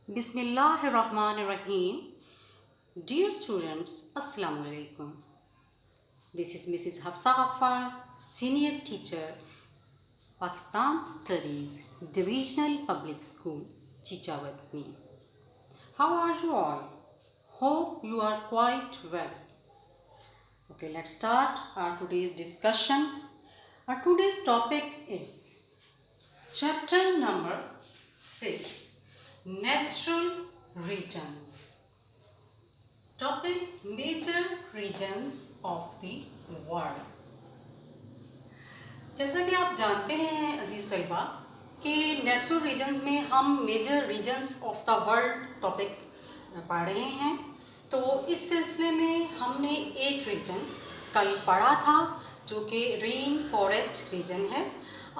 Bismillahirrahmanirrahim. Dear students, Assalamu alaikum. This is Mrs. Hafsa Ghaffar, Senior Teacher, Pakistan Studies, Divisional Public School, Chichawatmi. How are you all? Hope you are quite well. Okay, let's start our today's discussion. Our today's topic is chapter number 6, Natural Regions. Topic Major Regions of the World. जैसा कि आप जानते हैं अजीज़ तलबा कि natural regions में हम major regions of the world topic पढ़ रहे हैं। तो इस सिलसिले में हमने एक रीजन कल पढ़ा था जो कि रेन फॉरेस्ट रीजन है।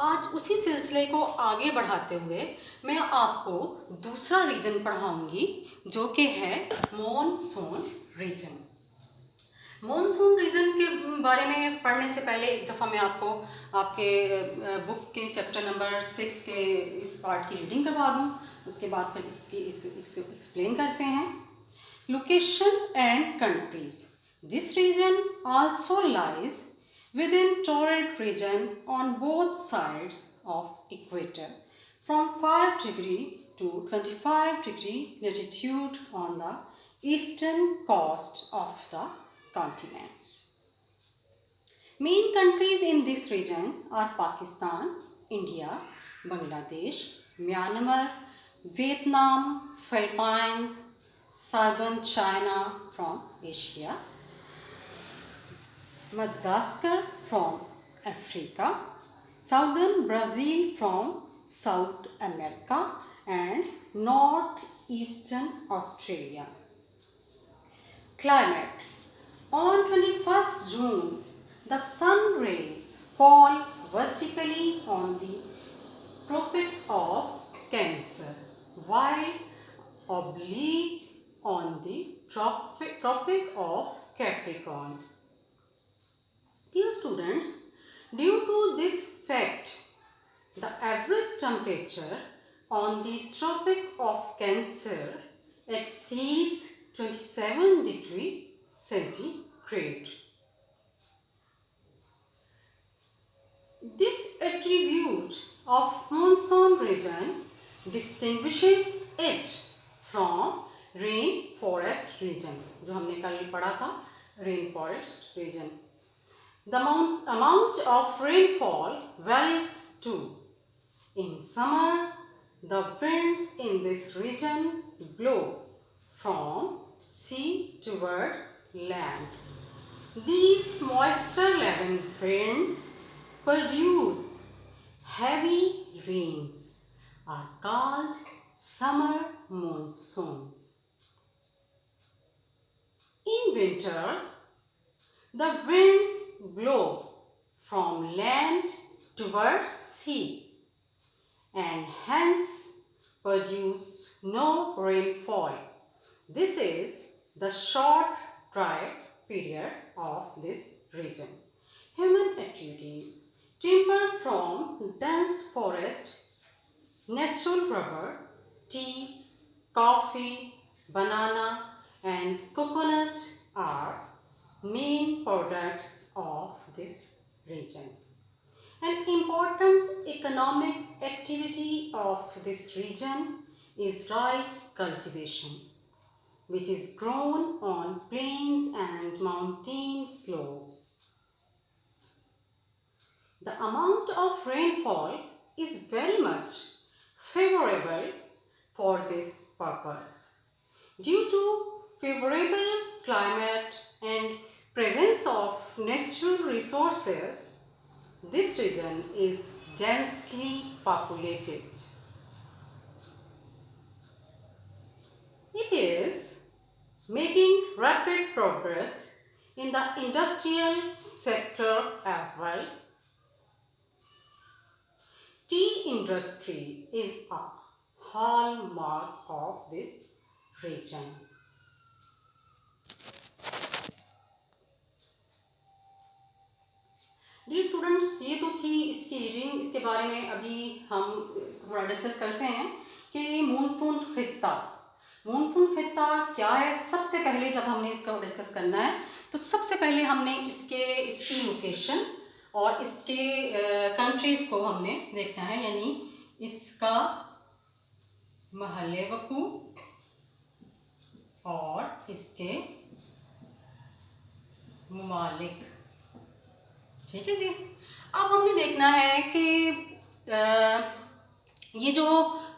आज उसी सिलसिले को आगे बढ़ाते हुए मैं आपको दूसरा रीजन पढ़ाऊंगी जो कि है मॉनसून रीजन। मॉनसून रीजन के बारे में पढ़ने से पहले एक दफ़ा मैं आपको आपके बुक के चैप्टर नंबर 6 के इस पार्ट की रीडिंग करवा दूँ, उसके बाद फिर इसको एक्सप्लेन करते हैं। Location and countries. This region also lies within torrid region on both sides of equator from 5 degree to 25 degree latitude on the eastern coast of the continents. Main countries in this region are Pakistan, India, Bangladesh, Myanmar, Vietnam, Philippines, southern China from Asia, Madagascar from Africa, southern Brazil from South America, and northeastern Australia. Climate. On 21st June, the sun rays fall vertically on the Tropic of Cancer, while oblique on the Tropic of Capricorn. Dear students, due to this fact, the average temperature on the Tropic of Cancer exceeds 27 degree centigrade. This attribute of monsoon region distinguishes it from rainforest region, जो हमने कल पढ़ा था rainforest region. The amount of rainfall varies too. In summers, the winds in this region blow from sea towards land. These moisture-laden winds produce heavy rains, are called summer monsoons. In winters, the winds blow from land towards sea and hence produce no rainfall. This is the short dry period of this region. Human activities. Timber from dense forest, natural rubber, tea, coffee, banana and coconut are main products of this region. An important economic activity of this region is rice cultivation, which is grown on plains and mountain slopes. The amount of rainfall is very much favorable for this purpose. Due to favorable climate and presence of natural resources, this region is densely populated. It is making rapid progress in the industrial sector as well. Tea industry is a hallmark of this region. Dear students, ये तो थी इसकी reading. इसके बारे में अभी हम थोड़ा डिस्कस करते हैं कि मानसून खित्ता क्या है। सबसे पहले जब हमने इसका डिस्कस करना है तो सबसे पहले हमने इसकी लोकेशन और इसके कंट्रीज़ को हमने देखना है, यानी इसका महल वकू और इसके ममालिक। ठीक है जी। अब हमने देखना है कि ये जो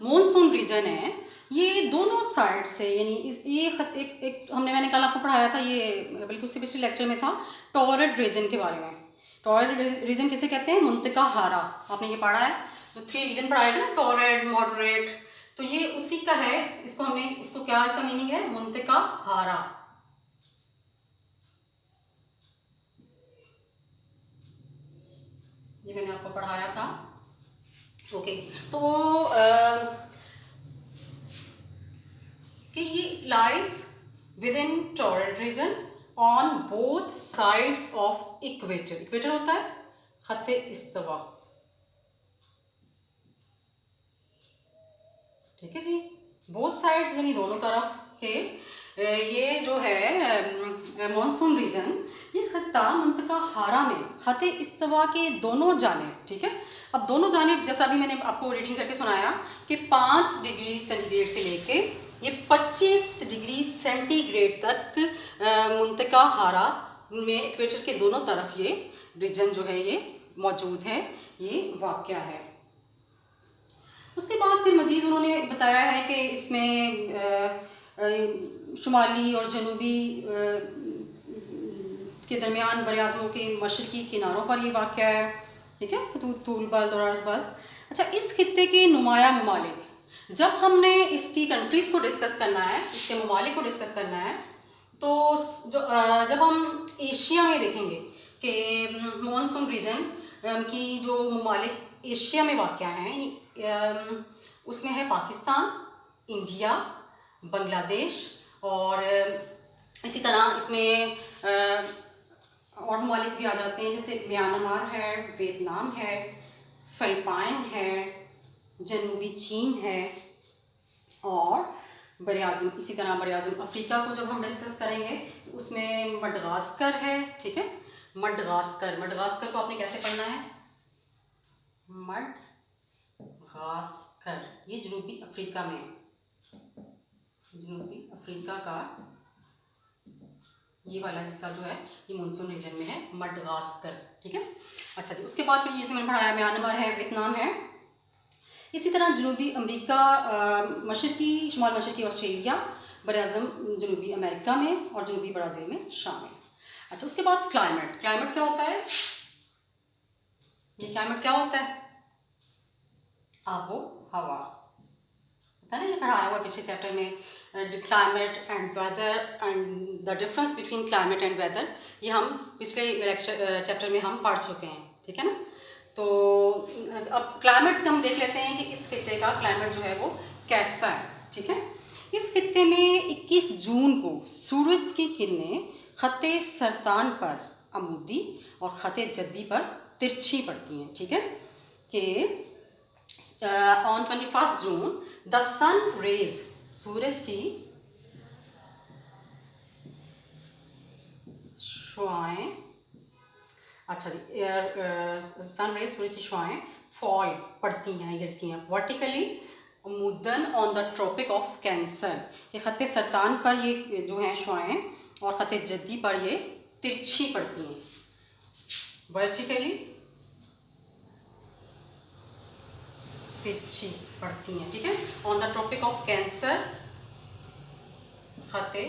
मॉनसून रीजन है ये दोनों साइड से, यानी एक मैंने कल आपको पढ़ाया था, ये बल्कि उससे पिछले लेक्चर में था, टॉरड रीजन के बारे में। टॉरड रीजन किसे कहते हैं? मुंतका हारा। आपने ये पढ़ा है, तो 3 रीजन पढ़ाया था ना, टॉरड, मॉडरेट, तो ये उसी का है। इसको क्या इसका मीनिंग है? मुंतका हारा। ये मैंने आपको पढ़ाया था। ओके, तो कि ये lies within torrid region on both sides of equator. Equator होता है खत्ते इस्तवा। ठीक है जी, बोथ साइड्स यानी दोनों तरफ के। ये जो है मॉनसून रीजन, ये खत्ता मुंतका हारा में खत्ते इस्तवा के दोनों जानिब। ठीक है, अब दोनों जानिब जैसा अभी मैंने आपको रीडिंग करके सुनाया कि 5 डिग्री सेंटीग्रेड से लेके ये 25 डिग्री सेंटीग्रेड तक मुंतका हारा में इक्वेटर के दोनों तरफ ये रीजन जो है ये मौजूद है, ये वाक़या है। उसके बाद फिर मज़ीद उन्होंने बताया है कि इसमें शुमाली और जनूबी के दरमियान बर-ए-आज़मों के मशरक़ी किनारों पर ये वाक़या है। ठीक है, तूल बल्द और अर्ज़ बल्द। अच्छा, इस खित्ते के नुमाया ममालिक, जब हमने इसकी कंट्रीज़ को डिस्कस करना है, इसके ममालिक को डिस्कस करना है, तो जब हम एशिया में देखेंगे कि मॉनसून रीजन की जो ममालिक एशिया में वाक़या हैं, उसमें है पाकिस्तान, इंडिया, बांग्लादेश और इसी तरह इसमें और ममालिक भी आ जाते हैं, जैसे म्यांमार है, वियतनाम है, फिलिपाइन है, जनूबी चीन है और बर-ए-आज़म। इसी तरह बर-ए-आज़म अफ्रीका को जब हम डिस्कस करेंगे तो उसमें मडगास्कर है। ठीक है, मडगास्कर को आपने कैसे पढ़ना है? मडगास्कर, ये जनूबी अफ्रीका में, जनूबी अफ्रीका का ये वाला हिस्सा जो है ये मानसून रीजन में है, मडगास्कर। ठीक है, अच्छा जी। उसके बाद फिर ये मैंने पढ़ाया म्यांमार है, वियतनाम है, इसी तरह जनूबी अमेरिका, मशरक़ी शुमाल मशरक़ी ऑस्ट्रेलिया, बर-ए-आज़म जनूबी अमेरिका में और जनूबी ब्राज़ील में शामिल। अच्छा, उसके बाद क्लाइमेट क्या होता है? ये क्लाइमेट क्या होता है? आबो हवा होता है ना, ये पढ़ाया हुआ पिछले चैप्टर में, climate and weather and the difference between climate and weather. ये हम पिछले चैप्टर में हम पढ़ चुके हैं। ठीक है ना, तो अब क्लाइमेट हम देख लेते हैं कि इस खित्ते का क्लाइमेट जो है वो कैसा है। ठीक है, इस खित्ते में 21 जून को सूरज की किरणें खत्ते सरतान पर अमूदी और खत्ते जद्दी पर तिरछी पड़ती हैं। ठीक है, कि on 21 June the sun rays, सूरज की शुआएं, अच्छा जी, सन रेज, सूरज की शुआएं फॉल पड़ती हैं, गिरती हैं वर्टिकली मुदन on the tropic of cancer, ये खत्ते सरतान पर ये जो हैं शुआएं और खत्ते जद्दी पर ये तिरछी पड़ती हैं, वर्टिकली तिरछी पड़ती हैं। ठीक है, on the tropic of cancer, खत्ते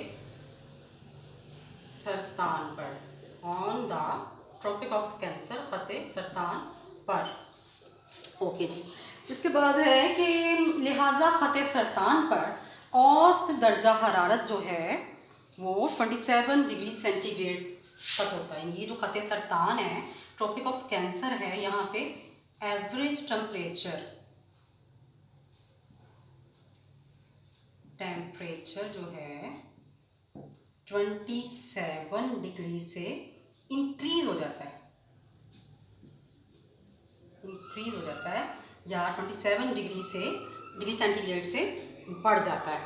सरतान पर, on the tropic of cancer, खत्ते सरतान पर। ओके जी। इसके बाद है कि लिहाजा खत्ते सरतान पर औसत दर्जा हरारत जो है वो 27 डिग्री सेंटीग्रेड तक होता है। ये जो खत्ते सरतान है, ट्रॉपिक ऑफ कैंसर है, यहाँ पे एवरेज टेम्परेचर जो है 27 डिग्री से इंक्रीज हो जाता है, या 27 डिग्री से डिग्री सेंटीग्रेड से बढ़ जाता है।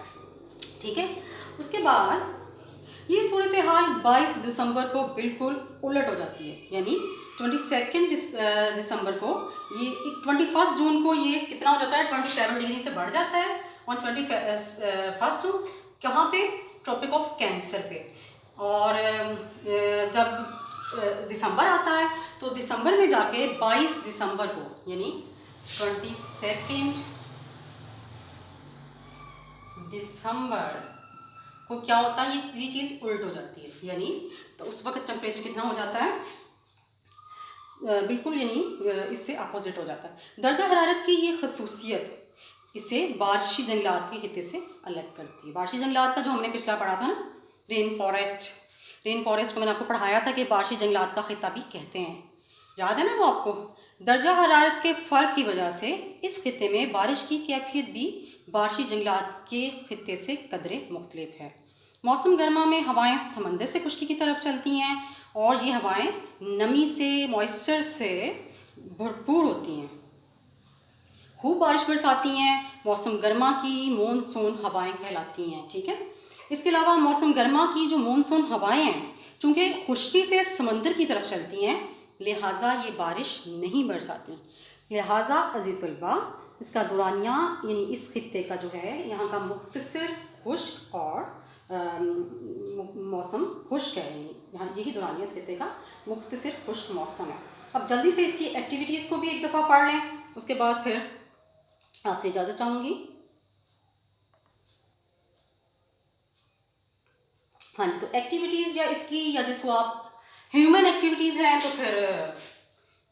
ठीक है, उसके बाद ये सूरत हाल 22 दिसंबर को बिल्कुल उलट हो जाती है, यानी 22 दिसंबर को ये 21 जून को ये कितना हो जाता है, 27 डिग्री से बढ़ जाता है। और 21 जून कहाँ पे, ट्रॉपिक ऑफ कैंसर पे। और जब दिसंबर आता है तो दिसंबर में जाके 22 दिसंबर को यानी 22 दिसंबर को क्या होता है, ये चीज़ उल्ट हो जाती है, यानी तो उस वक्त टेम्परेचर कितना हो जाता है, बिल्कुल यानी इससे अपोजिट हो जाता है। दर्जा हरारत की ये खसूसियत इसे बारिशी जंगलात के खिते से अलग करती है। बारिशी जंगलात का जो हमने पिछला पढ़ा था ना, रेन फॉरेस्ट को मैंने आपको पढ़ाया था कि बारिशी जंगलात का खिता भी कहते हैं, याद है ना वो आपको। दर्जा हरारत के फ़र्क की वजह से इस खिते में बारिश की कैफियत भी बारिशी जंगलात के खिते से कदरे मुख्तलिफ है। मौसम गर्मा में हवाएं समंदर से खुश्की की तरफ चलती हैं और ये हवाएं नमी से, मॉइस्चर से भरपूर होती हैं, खूब बारिश बरसाती हैं। मौसम गर्मा की मॉनसून हवाएं कहलाती हैं। ठीक है, इसके अलावा मौसम गर्मा की जो मॉनसून हवाएं हैं, चूँकि खुश्की से समंदर की तरफ चलती हैं, लिहाजा ये बारिश नहीं बरसाती। लिहाजा अज़ीज़ तलबा, इसका दुरानिया यानी इस खित्ते का जो है यहाँ का मुख्तसर खुश्क और मौसम खुश्क है, यहाँ यही दुरानिया इस खित्ते का मुख्तसर खुश्क मौसम है। अब जल्दी से इसकी एक्टिविटीज़ को भी एक दफ़ा पढ़ लें, उसके बाद फिर आपसे इजाज़त चाहूँगी। हाँ जी, तो एक्टिविटीज़ या इसकी, या जिसको आप ह्यूमन एक्टिविटीज़ हैं, तो फिर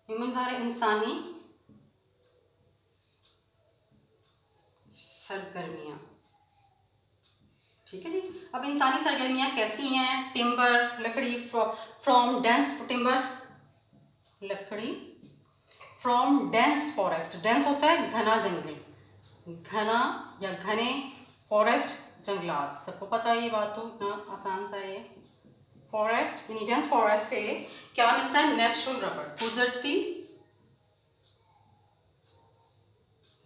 ह्यूमन सारे इंसानी सरगर्मियाँ। ठीक है जी, अब इंसानी सरगर्मियाँ कैसी हैं। टिम्बर, लकड़ी फ्रॉम डेंस टिम्बर, लकड़ी फ्रॉम डेंस फॉरेस्ट। डेंस होता है घना जंगल, घना या घने, फॉरेस्ट जंगलात, सबको पता है ये बात, तो इतना आसान सा है। फॉरेस्ट यानी डेंस फॉरेस्ट से क्या मिलता है, नेचुरल रबर, कुदरती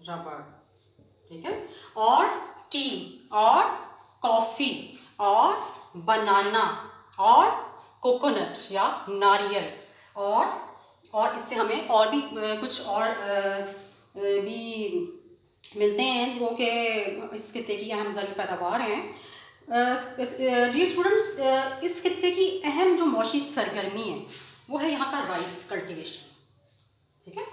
रबर। ठीक है, और टी और कॉफ़ी और बनाना और कोकोनट या नारियल, और इससे हमें और भी कुछ और भी मिलते हैं जो कि इस खित्ते की अहम ज़रूरी पैदावार हैं। डियर स्टूडेंट्स, इस खित्ते की अहम जो मौशी सरगर्मी है वो है यहाँ का राइस कल्टीवेशन। ठीक है,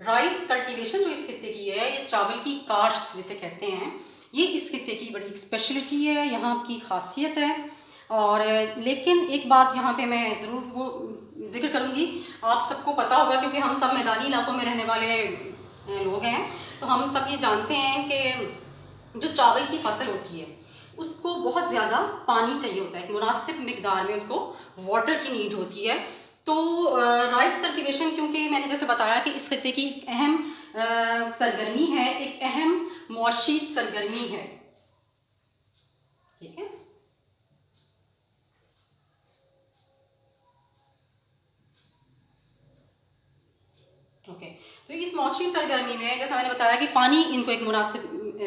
राइस कल्टीवेशन जो इस खित्ते की है, ये चावल की काश्त जिसे कहते हैं, ये इस खित्ते की बड़ी स्पेशलिटी है, यहाँ की खासियत है। और लेकिन एक बात यहाँ पे मैं ज़रूर वो जिक्र करूँगी, आप सबको पता होगा क्योंकि हम सब मैदानी इलाकों में रहने वाले लोग हैं, तो हम सब ये जानते हैं कि जो चावल की फसल होती है उसको बहुत ज़्यादा पानी चाहिए होता है, एक मुनासिब मिकदार में उसको वाटर की नीड होती है। तो राइस कल्टीवेशन, क्योंकि मैंने जैसे बताया कि इस खित्ते की एक अहम सरगर्मी है, एक अहम मौशी सरगर्मी है। ठीक है, ओके, तो इस मौसमी सरगर्मी में जैसा मैंने बताया कि पानी इनको एक मुनासिब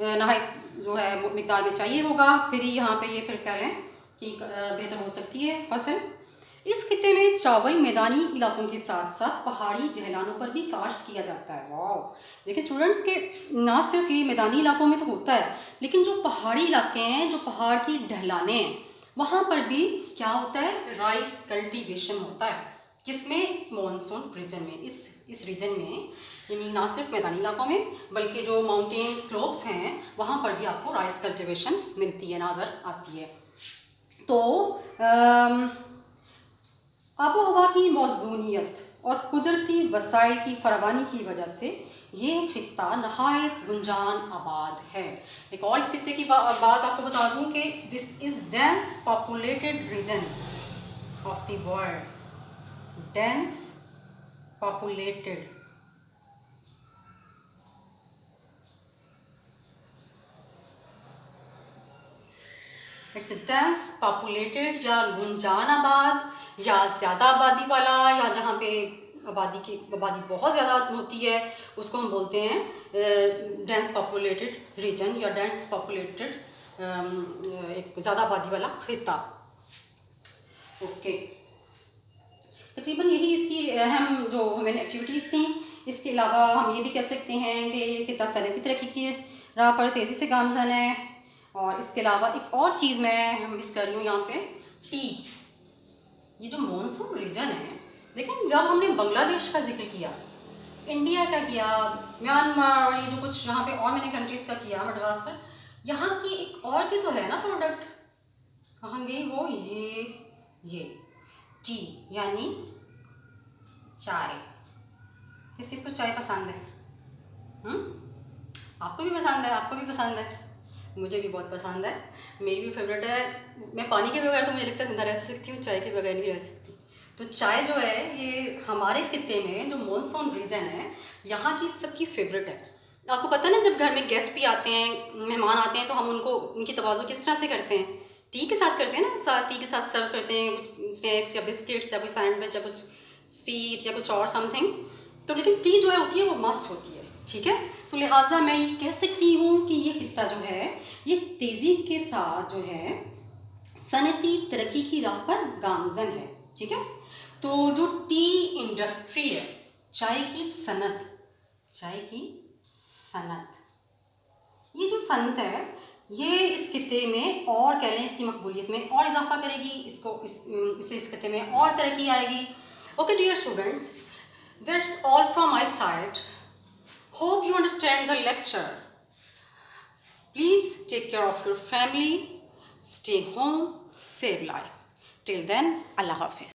नहायत जो है मिकदार में चाहिए होगा, फिर ही यहाँ पे ये फिर कह लें कि बेहतर हो सकती है फसल। इस खित्ते में चावल मैदानी इलाकों के साथ साथ पहाड़ी ढलानों पर भी काश्त किया जाता है। वाह, देखिए स्टूडेंट्स के ना सिर्फ ये मैदानी इलाकों में तो होता है, लेकिन जो पहाड़ी इलाके हैं, जो पहाड़ की ढलानें हैं, वहाँ पर भी क्या होता है, राइस कल्टीवेशन होता है। किसमें, मॉनसून रीजन में, इस रीजन में, यानी ना सिर्फ मैदानी इलाकों में बल्कि जो माउंटेन स्लोप्स हैं वहाँ पर भी आपको राइस कल्टीवेशन मिलती है, नज़र आती है। तो आबो हवा की मौजूनियत और कुदरती वसाइल की फरावानी की वजह से ये खित्ता नहायत गुंजान आबाद है। एक और इस खित्ते की बात आपको बता दूं कि this is dense populated region of the world, dense populated, it's dense populated या गुंजान आबाद या ज़्यादा आबादी वाला, या जहाँ पे आबादी बहुत ज़्यादा होती है, उसको हम बोलते हैं डेंस पॉपुलेटेड रीजन या डेंस पॉपुलेटेड एक ज़्यादा आबादी वाला खिता। ओके, तकरीबन यही इसकी अहम जो हमें एक्टिविटीज़ थी। इसके अलावा हम ये भी कह सकते हैं कि ये खिता सनती तरक्की की राह पर तेज़ी से गामज़न है। और इसके अलावा एक और चीज़ मैं मिस कर रही हूँ यहाँ पे, टी। ये जो मॉनसून रीजन है, देखें जब हमने बांग्लादेश का जिक्र किया, इंडिया का किया, म्यांमार और ये जो कुछ यहाँ पे और मैंने कंट्रीज़ का किया, मडागास्कर, यहाँ की एक और भी तो है ना प्रोडक्ट, कहाँ गई वो, ये टी यानी चाय। किस किस को चाय पसंद है? आपको भी पसंद है, आपको भी पसंद है, मुझे भी बहुत पसंद है, मेरी भी फेवरेट है। मैं पानी के बगैर तो मुझे लगता है ज़िंदा रह सकती हूँ, चाय के बगैर नहीं रह सकती। तो चाय जो है ये हमारे खिते में जो मॉनसून रीजन है यहाँ की सबकी फेवरेट है। आपको पता है ना, जब घर में गेस्ट भी आते हैं, मेहमान आते हैं, तो हम उनकी तवाज़ो किस तरह से करते हैं? टी के साथ करते हैं ना, टी के साथ सर्व करते हैं कुछ स्नैक्स या बिस्किट्स या कोई सैंडविच या कुछ स्वीट या कुछ और समथिंग। तो लेकिन टी जो है होती है वो मस्ट होती है, ठीक है। तो लिहाजा मैं ये कह सकती हूँ कि ये खिता जो है ये तेज़ी के साथ जो है सनती तरक्की की राह पर गामज़न है, ठीक है। तो जो टी इंडस्ट्री है, चाय की सनत, ये जो सनत है ये इस खिते में और कह लें इसकी मकबूलियत में और इजाफा करेगी, इस खिते में और तरक्की आएगी। Okay dear students, that's all from my side. Hope you understand the lecture. Please take care of your family, stay home, save lives. Till then, Allah Hafiz.